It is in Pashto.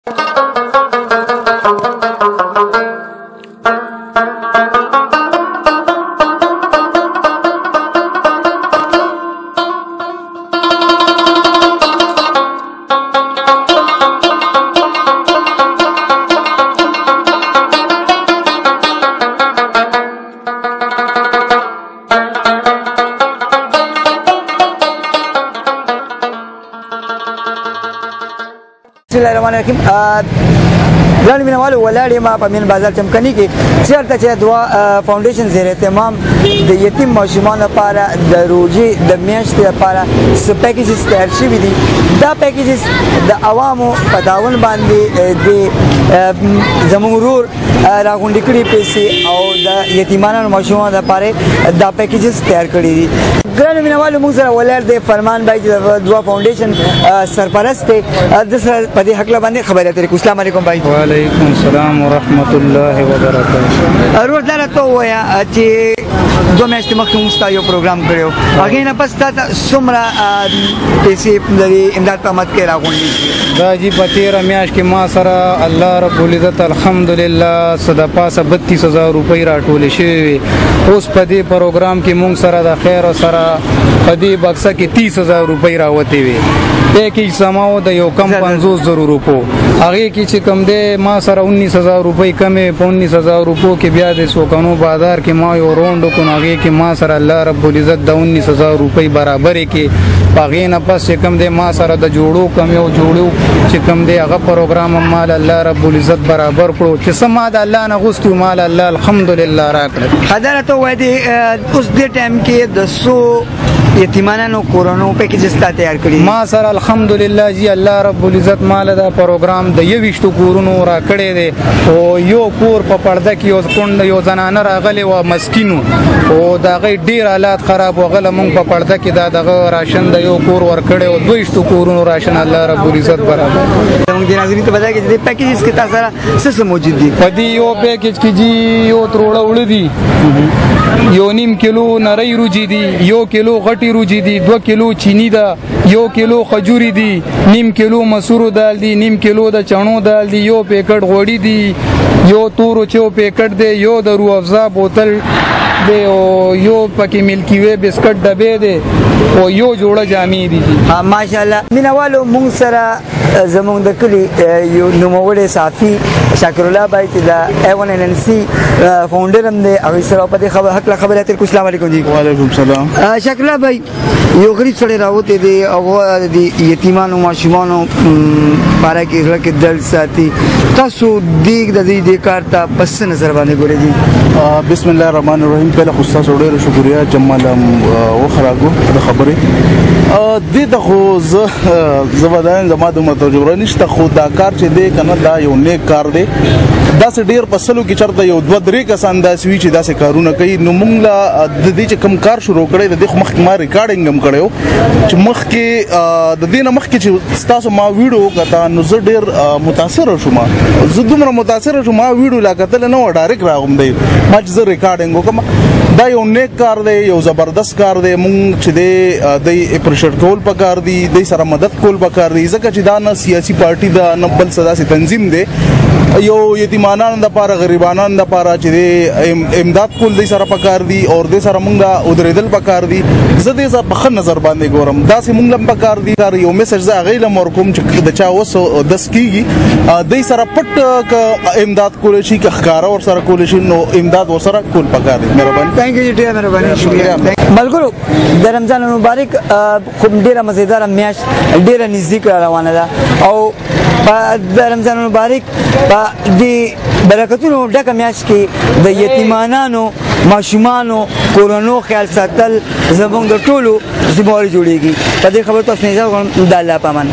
Bismillahirrahmanirrahim. ګران مینوالو ولاړ یم په مین بازار چمکني کې چېرته چې دوا فاونډیشن زیر اهتمام د یتیم ماشومانو لپاره د روژې د میاشتې لپاره څه پیکیجز تیار شوي دي. دا پیکیجز د عوامو په تعاون باندې د زموږ ورور راغونډې کړي پیسې او د یتیمانو ماشومانو لپاره دا پیکیجز تیار کړي دي. ګران مینوالو موږ سره ولاړ دی فرمان بھائی چې د دوا فاونډیشن سرپرست دی. د سره په دې حق باندې خبرې اترې کوو. السلام علیکم بھائی. وعلیکم السلام ورحمۃ اللہ وبرکاتہ. روزانه ته وایا چې دو میاشتې مخکې موږ یو پروګرام کړو هغې نه پس تا څومره پیسې د امداد په مد کې راغونډې شي؟ دا جی په تېره میاشت کې ما سره الله رب العزت الحمدلله څه د پاسه 32,000 روپۍ راټولې شوې وې. اوس په دې پروګرام کې موږ سره د خیر سره په دې بکسه کې 30,000 روپۍ راوتې وې. پیکیج سماو د یو کم 50,000 روپو هغې کې چې کم دی ما سره 19,000 روپۍ کمې په 19,000 روپو کې بیا د سوکنو بازار کې ما یو راونډ وکړو. هغې کې ما سره الله رب العزت د 19,000 روپۍ برابرې کې په هغې نه پس چې کم دی ما سره د جوړو کم یو جوړو چې کم دی هغه پروګرام هم مال الله رب العزت برابر کړو چې څه ما د الله نه غوښتي مال الله الحمدلله راکړل. حضرت وایي د اوس دې ټایم کې د څو یتیمانو کورونو پیکیجز تیار کړي؟ ما سره الحمدلله جی الله رب العزت مال دا پروګرام د 21 کورونو را کړی دی. او یو کور په پرده کې یو کونډ یو زنانه راغلی و مسکینو او د هغې ډېر حالات خراب وغله مونږ په پرده کې دا دغه راشن د یو کور ورکړی و 22 کورونو راشن الله رب العزت برابر. زموږ د ناظرین ته بتا کې د پیکیجز کې تاسو سره څه موجود دي؟ په دې یو پیکیج کې جی یو تروړه وړه دي، یو نیم کیلو نری روجي دي، یو کیلو غټي روجي دي، 2 کیلو چینی ده، یو کیلو خجوري دي، نیم کیلو مسورو دال دي، نیم کیلو د چڼو دال دي، یو پیکټ غوړي دي، یو تورو چو پیکټ دی، یو د روح افزا بوتل دی او یو پکې ملکی وی بسکټ ډبې دی او یو جوړه جامې دي. ماشاءالله مینوالو موږ سره زموږ د کلي یو نوموړی صحافي شاکر الله بھائی چې د A1NNC فاونډر هم دی هغوی سره په دې حق له خبرې اترې کوو. السلام علیکم جی. وعلیکم السلام. شاکر الله بھائی یو غریب سړی راوتی دی او د یتیمانو ماشومانو باره کې زړه کې درد ساتي، تاسو د دې کار ته په څه نظر باندې ګورئ جی؟ بسم الله الرحمن الرحیم. پهله خو ستاسو ډېره شکریه چې ما له وخراګو د خبرې دې ته خو زه به دا یم زما دومره تجربه نشته، خو دا کار چې دی که نه دا یو نیک کار دی. داسې ډېر په سلو کې چېرته یو 2-3 کسان داسې وي چې داسې کارونه کوي. نو موږ له د دې چې کوم کار شروع کړی د دې خو مخکې ما ریکارډینګ هم کړی و چې مخکې د دې نه مخکې چې ستاسو ما ویډیو وکته نو زه ډېر متاثره شوم. زه دومره متاثره شوم ما ویډیو لا کتلی نه وه، ډایرکټ راغوم دی ما چې زه ریکارډینګ وکړم. دا یو نیک کار دی، یو زبردست کار دی. مونږ چې دی اپریشیټ کول پکار دی، دی سره مدد کول پکار دی، ځکه چې دا نه سیاسي پارټي ده نه بل څه داسې تنظیم دی. یو یتیمانانو دپاره غریبانانو دپاره چې دی امداد کول دی سره پکار دی او دی سره مونږ له ودرېدل پکار دی. زه دې سره په ښه نظر باندې ګورم. داسې مونږ له هم پکار دی یو میسج زه هغې له هم ورکوم چې د چا اوس دس کېږي دی سره پټ که امداد کولی شي که ښکاره ورسره کولی شي نو امداد ورسره کول پکار دی. مهرباني. تھینک یو جی، ډېره مهرباني. شکریه. ملګرو د رمضان المبارک خو ډېره مزیداره میاشت ډېره نزدیک را روانه ده او د رمضان المبارک په دې برکتونو ډکه میاشت کې د یتیمانانو ماشومانو کورونو خیال ساتل زموږ د ټولو ذمهواري جوړېږي. په دې خبرو تاسو نه اجازه غواړم د الله په امان.